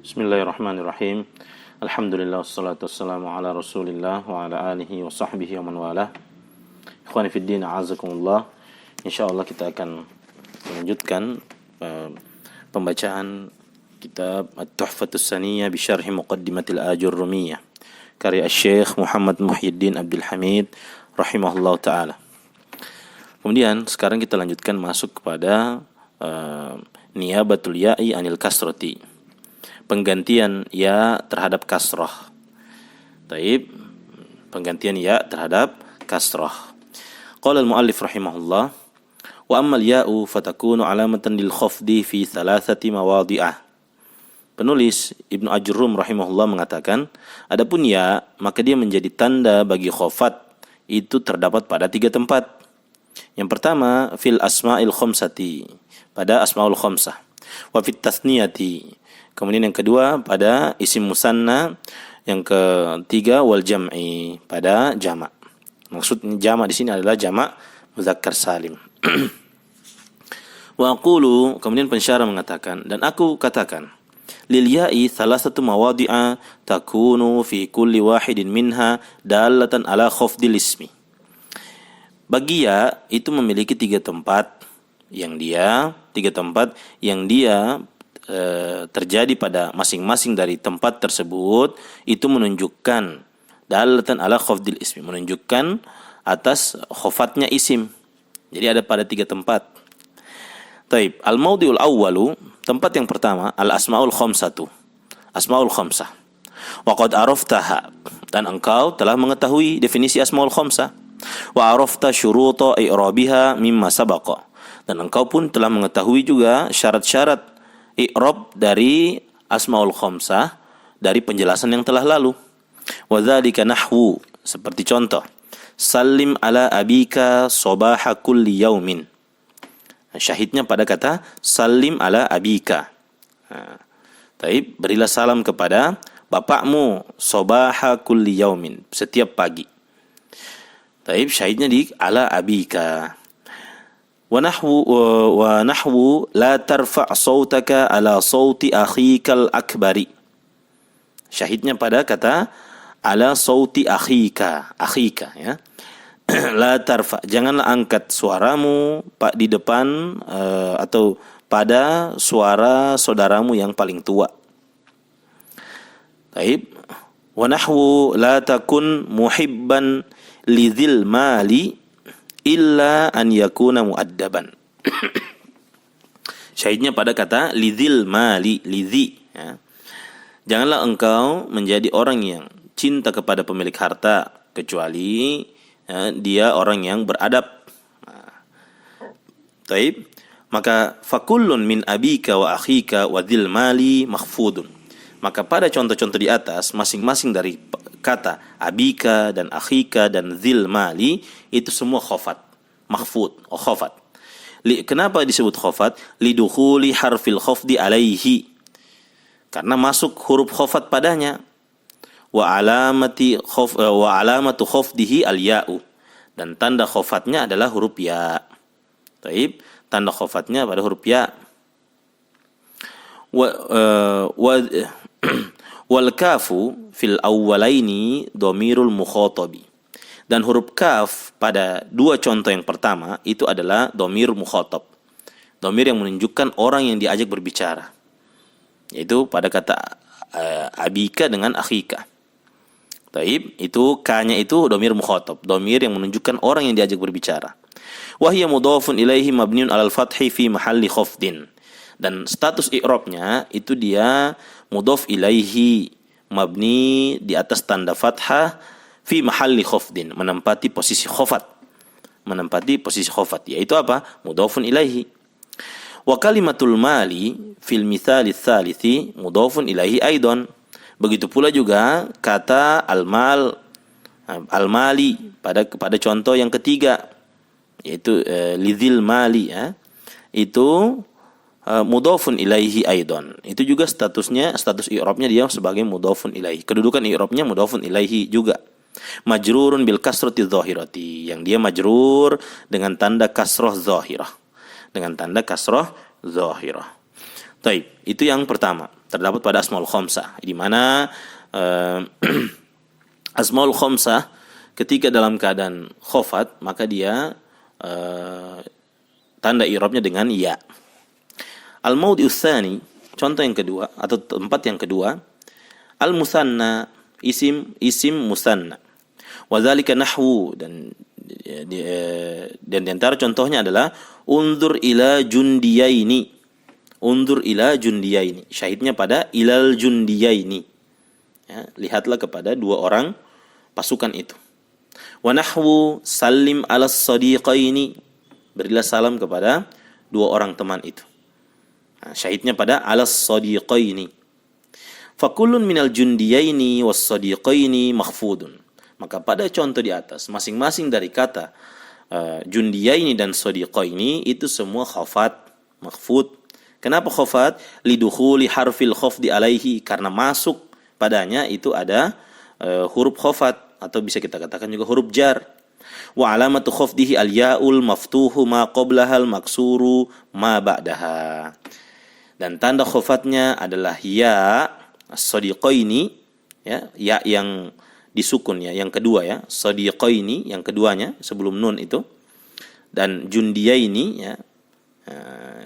Bismillahirrahmanirrahim. Alhamdulillah wassalatu wassalamu ala Rasulillah wa ala alihi wa sahbihi wa man walah. Ikhwani fid din, a'azakumullah. Insyaallah kita akan melanjutkan pembacaan kitab At-Tuhfatus Saniyah bi Syarh Muqaddimatil Ajurrumiyah karya Syekh Muhammad Muhyiddin Abdul Hamid rahimahullah taala. Kemudian sekarang kita lanjutkan masuk kepada niyabatul ya'i anil kasrati, penggantian ya terhadap kasrah. Taib, penggantian ya terhadap kasrah. Qala al-muallif rahimahullah, wa ammal ya'u fatakunu alamatan lil khafdi fi thalathati mawadhi'ah. Penulis Ibnu Ajurrum rahimahullah mengatakan, adapun ya, maka dia menjadi tanda bagi khafat itu terdapat pada 3 tempat. Yang pertama, fil asma'il khamsati, pada asma'ul khamsah. Wa fit tasniyati, kemudian yang kedua pada isim musanna, yang ketiga wal jam'i, pada jamak. Maksud jamak di sini adalah jamak muzakkar salim. Wa aqulu, kemudian pensyarah mengatakan, dan aku katakan, lil ya'i thalathatu mawadhi'a takunu fi kulli wahidin minha dalatan ala khafdil ismi. Bagi ya itu memiliki 3 tempat yang dia terjadi pada masing-masing dari tempat tersebut, itu menunjukkan dalatan ala khafdil ismi, menunjukkan atas khafatnya isim. Jadi ada pada 3 tempat. Taib, al-mawdi'ul awwalu, tempat yang pertama, al-asma'ul khamsatu, asma'ul khamsah. Wa qad araftaha, dan engkau telah mengetahui definisi asma'ul khamsah. Wa arafta syuruta i'rabiha mimma sabaqa, dan engkau pun telah mengetahui juga syarat-syarat i'rab dari asmaul khamsah dari penjelasan yang telah lalu. Wa dzalika nahwu, seperti contoh, sallim ala abika sabaha kulli yaumin. Syahidnya pada kata sallim ala abika. Taib, berilah salam kepada bapakmu sabaha kulli yaumin, setiap pagi. Taib, syahidnya di ala abika. Wa nahwu la tarfa' sautaka ala sauti akhikal akbari. Syahidnya pada kata ala sauti akhika ya. La tarfa', janganlah angkat suaramu di depan atau pada suara saudaramu yang paling tua. Taib. Wa nahwu la takun muhibban lidzil mali illa an yakuna muaddaban. Syahidnya pada kata lidzil mali, lidzi ya. Janganlah engkau menjadi orang yang cinta kepada pemilik harta kecuali dia orang yang beradab. Taib, maka fakullun min abika wa akhika wa dzil mali makhfudun. Maka pada contoh-contoh di atas, masing-masing dari kata abika dan akhika dan dzil mali itu semua khafat, makhfud, khafat. Kenapa disebut khafat? Lidukhuli harfil khafdi alaihi, karena masuk huruf khafat padanya. Wa alamatu khafdihi al-ya'u, dan tanda khafatnya adalah huruf ya. Taib, tanda khafatnya pada huruf ya. Wal kafu fil awwalaini dhamirul mukhatabi, dan huruf kaf pada 2 contoh yang pertama itu adalah dhamir mukhatab, dhamir yang menunjukkan orang yang diajak berbicara, yaitu pada kata abika dengan akhika. Taib, itu ka-nya itu dhamir mukhatab, dhamir yang menunjukkan orang yang diajak berbicara. Wa hiya mudhafun ilaihi mabniun alal fathi fi mahalli khafdin, dan status i'rabnya itu dia mudhaf ilaihi, mabni di atas tanda fathah, fi mahalli khafdin, menempati posisi khafat, yaitu apa? Mudhafun ilaihi. Wa kalimatul mali fil mithali tsalithi mudhafun ilaihi aidan. Begitu pula juga kata al-mali pada contoh yang ketiga, yaitu lidzil mali ya. Itu mudhafun ilaihi aidan. Itu juga status i'rabnya dia sebagai mudhafun ilaihi. Kedudukan i'rabnya mudhafun ilaihi juga. Majrurun bil kasrati dhahirati, yang dia majrur dengan tanda kasrah zahirah. Taib, itu yang pertama, terdapat pada Asmaul Khamsah, di mana Asmaul Khamsah ketika dalam keadaan khofat, maka dia tanda i'rabnya dengan ya. Al-mawdi'us tsani, contoh yang kedua atau tempat yang kedua, al-musanna, isim musanna. Wa dzalika nahwu, dan di antara contohnya adalah unzur ila jundiyaini. Unzur ila jundiyaini. Syahidnya pada ilal jundiyaini. Ya, lihatlah kepada dua orang pasukan itu. Wa nahwu sallim alas sadiqaini. Berilah salam kepada dua orang teman itu. Nah, syahidnya pada alas sadiqaini. Fakullun minal jundiyaini was sadiqaini makhfudun. Maka pada contoh di atas, masing-masing dari kata jundiyaini dan sadiqaini itu semua khafat, makhfud. Kenapa khafat? Lidukhuli harfil khafdi alaihi, karena masuk padanya itu ada huruf khafat, atau bisa kita katakan juga huruf jar. Wa alamatu khafdihi al-ya'ul maftuhu ma qablaha al-maksuru ma ba'daha. Dan tanda khafatnya adalah ya as-sadiqaini, ya yang disukun, ya yang kedua, ya sadiqaini yang keduanya sebelum nun itu, dan jundiyaini ya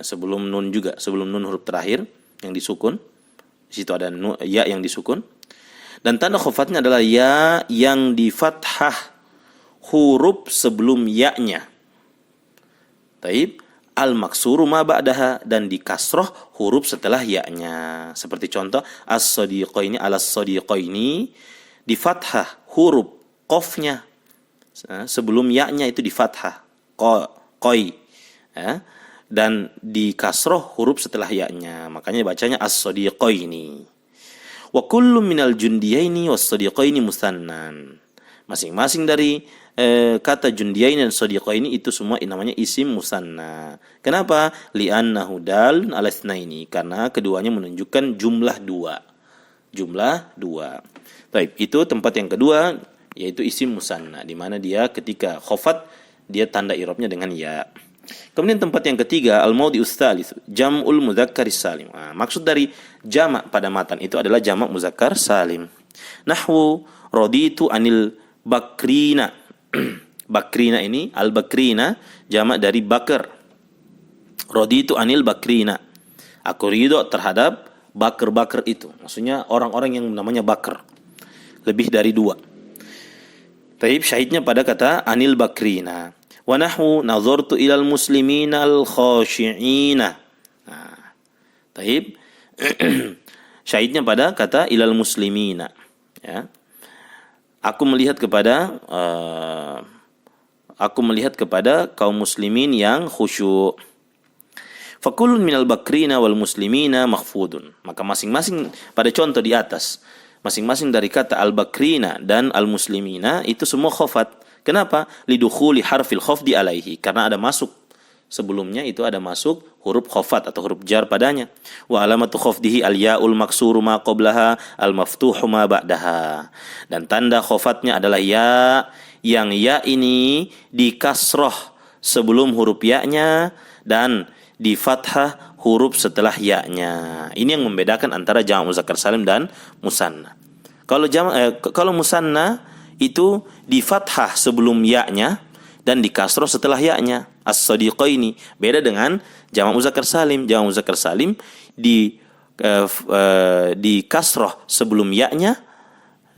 sebelum nun juga, sebelum nun huruf terakhir yang disukun, di situ ada ya yang disukun. Dan tanda khafatnya adalah ya yang di fathah huruf sebelum ya-nya. Taib, al-maksuru ma ba'daha, dan di kasroh huruf setelah ya-nya. Seperti contoh as-sadiqaini alas-sadiqaini, di fathah huruf qafnya sebelum ya-nya itu di fathah qoi, ya, dan di kasroh huruf setelah ya-nya. Makanya bacanya as-sadiqaini. Wa kullu minal jundiyaini was-sadiqaini musannan. Masing-masing dari kata jundiyaini dan sadiqaini itu semua namanya isim musanna. Kenapa? Li'annahu dalun ala tsnaini, karena keduanya menunjukkan jumlah dua. Jumlah dua. Baik, itu tempat yang kedua, yaitu isim musanna, di mana dia ketika khafat dia tanda i'rabnya dengan ya. Kemudian tempat yang ketiga, al-mawdi'us tsalits, jam'ul mudzakkaris salim. Nah, maksud dari jamak pada matan itu adalah jamak muzakkar salim. Nahwu raditu anil bakrina. Bakrina ini, al-bakrina jamak dari bakar. Raditu anil bakrina. Aku ridho terhadap bakar-bakar itu. Maksudnya orang-orang yang namanya bakar. Lebih dari dua. Taib, syahidnya pada kata anil bakrina. Wa nahwu nazartu ilal muslimina al-khashi'ina. Nah, taib. Syahidnya pada kata ilal muslimina. Ya. Aku melihat kepada kaum muslimin yang khusyuk. Fakullun minal bakrina wal muslimina makhfudun. Maka masing-masing pada contoh di atas, masing-masing dari kata al-bakrina dan al-muslimina itu semua khafat. Kenapa? Lidukhuli harfil khafdi alaihi, karena ada masuk sebelumnya itu ada masuk huruf khafat atau huruf jar padanya. Wa alamatu khafdihi al-ya'ul maksuru ma qablaha al-maftuhu ma ba'daha. Dan tanda khafatnya adalah ya, yang ya ini di kasroh sebelum huruf ya-nya dan di fathah huruf setelah ya-nya. Ini yang membedakan antara jamak muzakkar salim dan musanna. Kalau musanna itu di fathah sebelum ya-nya dan di kasroh setelah ya-nya. As-sadiqaini. Beda dengan jamak muzakkar salim. Jamak muzakkar salim di kasroh sebelum ya-nya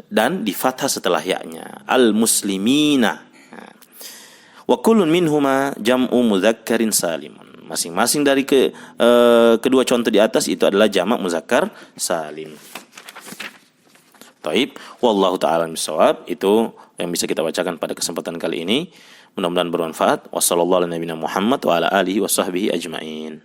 dan di fathah setelah ya-nya. Al-muslimina. Wa kullun minhuma jam'u mudzakkarin salimun. Masing-masing dari kedua contoh di atas itu adalah jamak muzakkar salim. Taib, wallahu ta'ala bisawab. Itu yang bisa kita bacakan pada kesempatan kali ini. Mudah-mudahan bermanfaat. Wassallallahu ala nabiyina Muhammad wa ala alihi wa sahbihi ajma'in.